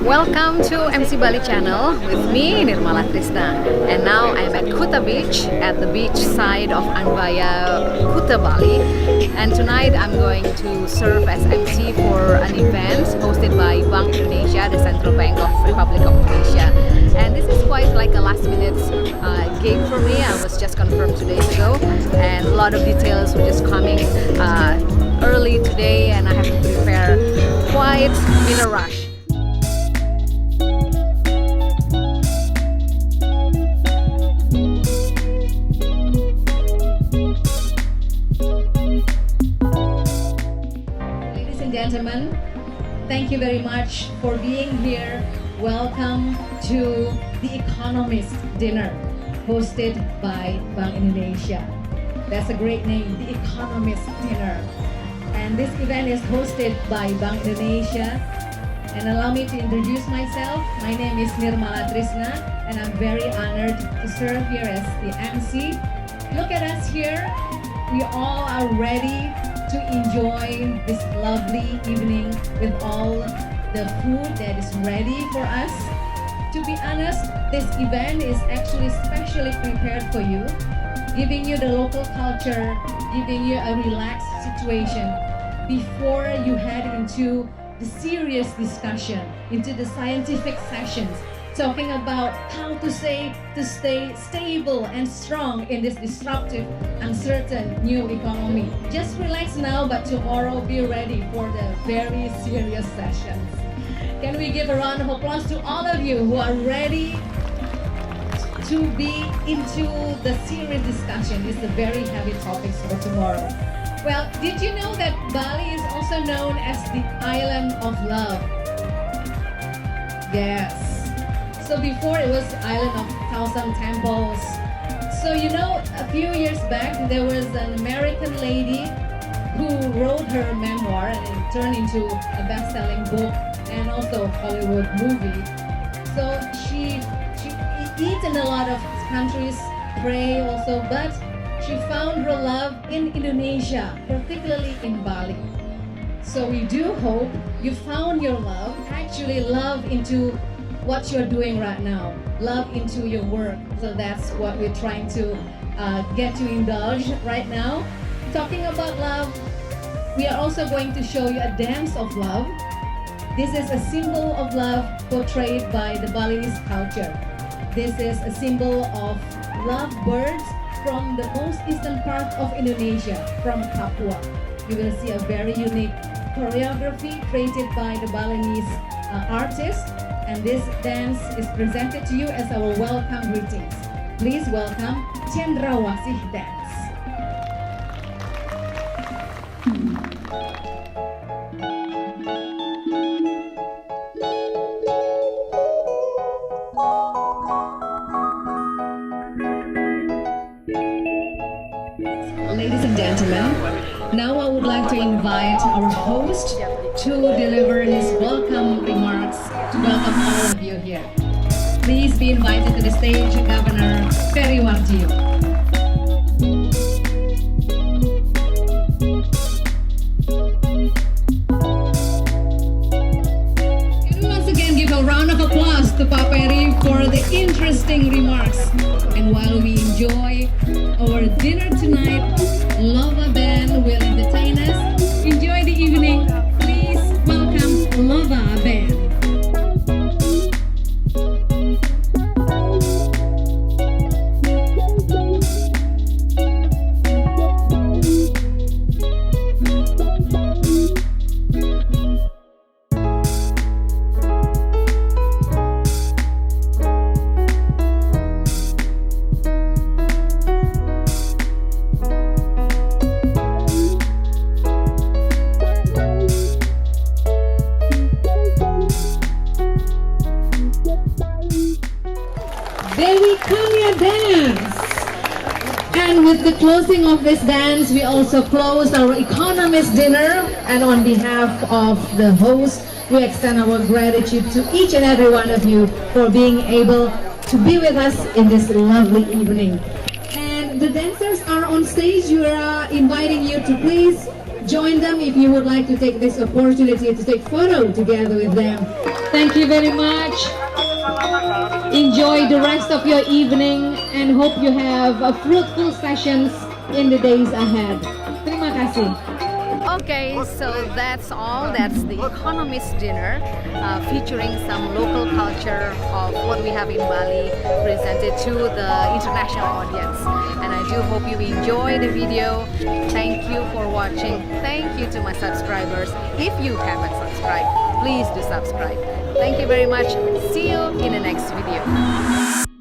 Welcome to MC Bali channel with me, Nirmala Trisna. And now I'm at Kuta Beach, at the beach side of Anvaya, Kuta Bali. And tonight I'm going to serve as MC for an event hosted by Bank Indonesia, the Central Bank of Republic of Indonesia. And this is quite like a last minute gig for me. I was just confirmed 2 days ago, and a lot of details were just coming early today, and I have to prepare quite in a rush. Ladies and gentlemen, thank you very much for being here. Welcome to the Economist Dinner hosted by Bank Indonesia. That's a great name, the Economist Dinner. And this event is hosted by Bank Indonesia. And allow me to introduce myself. My name is Nirmala Trisna, and I'm very honored to serve here as the MC. Look at us here. We all are ready to enjoy this lovely evening with all the food that is ready for us. To be honest, this event is actually specially prepared for you, giving you the local culture, giving you a relaxed situation before you head into the serious discussion, into the scientific sessions, talking about how to stay stable and strong in this disruptive, uncertain new economy. Just relax now, but tomorrow be ready for the very serious sessions. Can we give a round of applause to all of you who are ready to be into the serious discussion? It's a very heavy topics for tomorrow. Well, did you know that Bali is also known as the Island of Love? Yes. So before it was the Island of Thousand Temples. So you know, a few years back there was an American lady who wrote her memoir, and it turned into a best-selling book and also a Hollywood movie. So she eaten a lot of countries, pray also, but she found her love in Indonesia, particularly in Bali. So we do hope you found your love, actually love into what you're doing right now, love into your work. So that's what we're trying to get to indulge right now. Talking about love, we are also going to show you a dance of love. This is a symbol of love portrayed by the Balinese culture. This is a symbol of love birds from the most eastern part of Indonesia, from Papua. You will see a very unique choreography created by the Balinese artist, and this dance is presented to you as our welcome greetings. Please welcome Cendrawasih Dance. Ladies and gentlemen, now I would like to invite our host to deliver his welcome remarks to welcome all of you here. Please be invited to the stage, Governor Periwarjio. Can we once again give a round of applause to Pak Peri for the interesting remarks. And while we enjoy our dinner tonight, Lova Band will entertain us. Enjoy the evening. Please welcome Lova Band. Dewi Kanya dance. And with the closing of this dance, we also close our Economist Dinner. And on behalf of the host, we extend our gratitude to each and every one of you for being able to be with us in this lovely evening. And the dancers are on stage. We are inviting you to please join them if you would like to take this opportunity to take photo together with them. Thank you very much. Enjoy the rest of your evening and hope you have a fruitful sessions in the days ahead. Terima kasih. Okay, so that's all. That's the Economist dinner featuring some local culture of what we have in Bali presented to the international audience. And I do hope you enjoy the video. Thank you for watching. Thank you to my subscribers. If you haven't subscribed, please do subscribe. Thank you very much. See you in the next video.